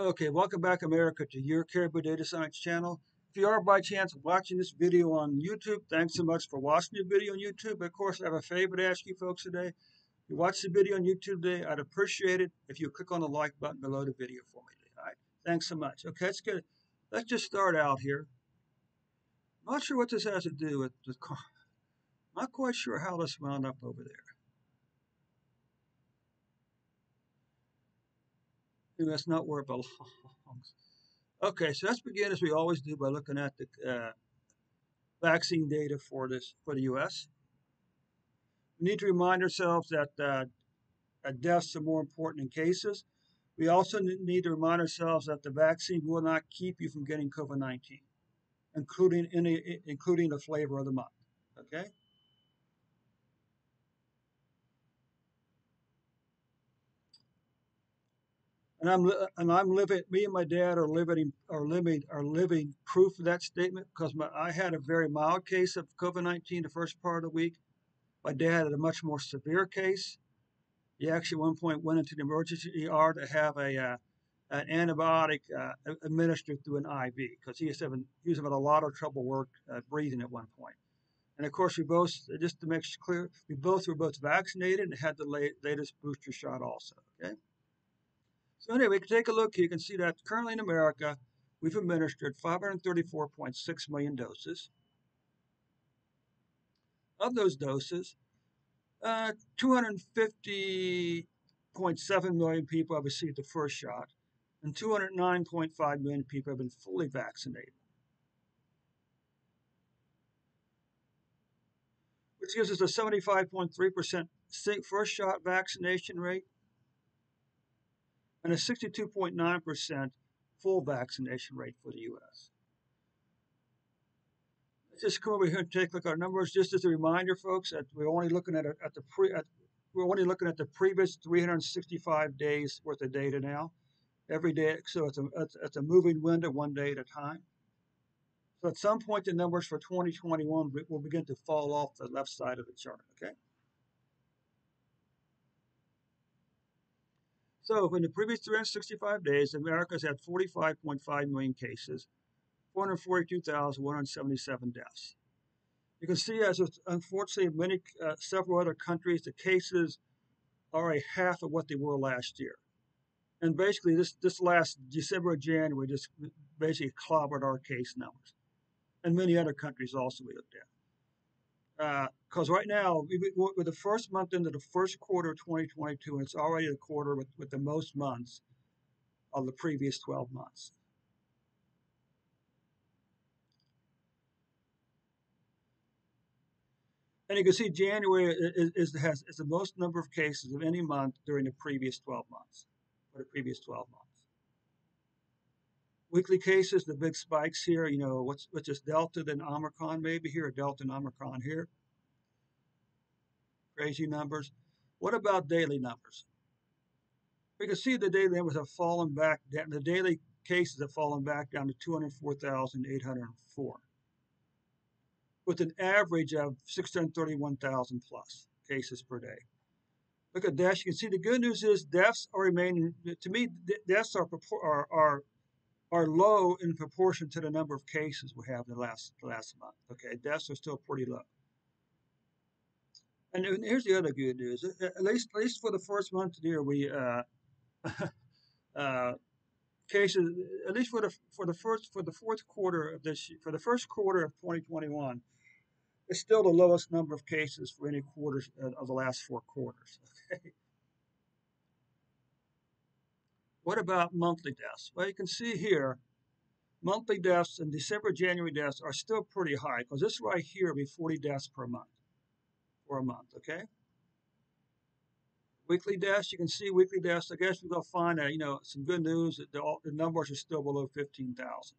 Okay, welcome back, America, to your Caribou Data Science channel. If you are by chance watching this video on YouTube, thanks so much for watching the video on YouTube. Of course, I have a favor to ask you folks today. If you watch the video on YouTube today, I'd appreciate it if you click on the like button below the video for me today. All right, thanks so much. Okay, let's just start out here. Not sure what this has to do with the car. Not quite sure how this wound up over there. Maybe that's not where it belongs. Okay, so let's begin as we always do by looking at the vaccine data for the U.S. We need to remind ourselves that deaths are more important than cases. We also need to remind ourselves that the vaccine will not keep you from getting COVID-19, including the flavor of the month. Okay. I'm living. Me and my dad are living proof of that statement because I had a very mild case of COVID-19 the first part of the week. My dad had a much more severe case. He actually at one point went into the emergency ER to have an antibiotic administered through an IV because he was having a lot of trouble breathing at one point. And of course, we both, just to make it clear, we both were vaccinated and had the latest booster shot also. Okay. So anyway, we can take a look. You can see that currently in America, we've administered 534.6 million doses. Of those doses, 250.7 million people have received the first shot, and 209.5 million people have been fully vaccinated, which gives us a 75.3% first shot vaccination rate and a 62.9% full vaccination rate for the U.S. Let's just come over here and take a look at our numbers. Just as a reminder, folks, that we're only looking at the previous 365 days worth of data now. Every day, so it's a moving window, one day at a time. So at some point, the numbers for 2021 will begin to fall off the left side of the chart. Okay. So in the previous 365 days, America's had 45.5 million cases, 442,177 deaths. You can see, as unfortunately several other countries, the cases are a half of what they were last year. And basically, this last December, January, just basically clobbered our case numbers, and many other countries also we looked at. Because right now, we're the first month into the first quarter of 2022, and it's already the quarter with the most months of the previous 12 months. And you can see January has the most number of cases of any month during the previous 12 months, or the previous 12 months. Weekly cases, the big spikes here, what's just Delta, then Omicron maybe here, or Delta and Omicron here. Crazy numbers. What about daily numbers? We can see the daily numbers have fallen back down. The daily cases have fallen back down to 204,804, with an average of 631,000 plus cases per day. Look at deaths. You can see the good news is deaths are remaining. To me, deaths are low in proportion to the number of cases we have the last month. Okay, deaths are still pretty low. And here's the other good news. At least for the first month of the year, we cases, at least for the fourth quarter of this year, for the first quarter of 2021, it's still the lowest number of cases for any quarters of the last 4 quarters. Okay. What about monthly deaths? Well, you can see here, monthly deaths and December, January deaths are still pretty high because this right here will be 40 deaths per month for a month. Okay. Weekly deaths, you can see weekly deaths. I guess we're going to find that, some good news that the numbers are still below 15,000.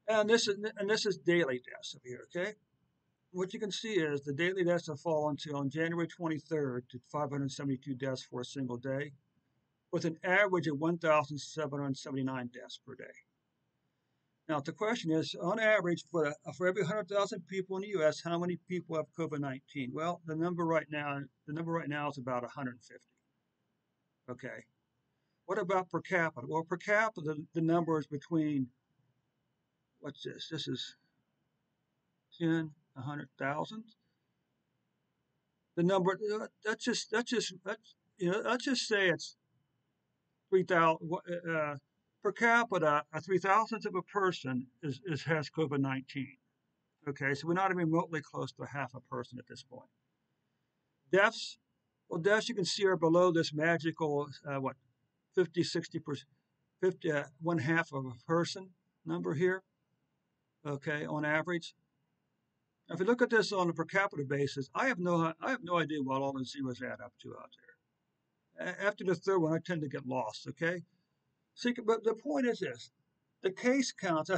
And this is daily deaths up here, okay? What you can see is the daily deaths have fallen to on January 23rd to 572 deaths for a single day, with an average of 1,779 deaths per day. Now the question is, on average, for every 100,000 people in the U.S., how many people have COVID-19? Well, the number right now is about 150. Okay. What about per capita? Well, per capita, the number is between, what's this? This is 10, 100,000. The number, let's just say it's 3,000, per capita, a 3,000th of a person has COVID-19. Okay, so we're not even remotely close to half a person at this point. Deaths, well, deaths you can see are below this magical, 50, 60%, 50, one half of a person number here, okay, on average. Now, if you look at this on a per capita basis, I have no idea what all the zeros add up to out there. After the third one, I tend to get lost, okay? See, but the point is this: the case counts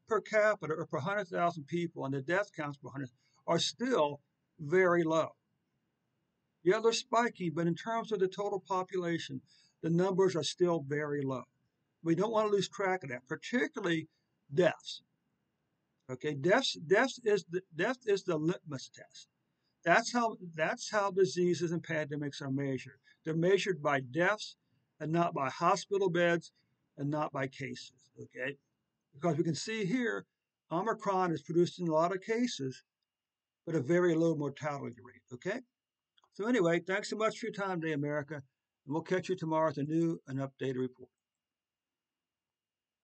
per capita or per 100,000 people, and the death counts per 100 are still very low. Yeah, they're spiky, but in terms of the total population, the numbers are still very low. We don't want to lose track of that, particularly deaths. Okay, death is the litmus test. That's how diseases and pandemics are measured. They're measured by deaths and not by hospital beds and not by cases. Okay, because we can see here, Omicron is producing a lot of cases, but a very low mortality rate. Okay, so anyway, thanks so much for your time today, America, and we'll catch you tomorrow with a new and updated report.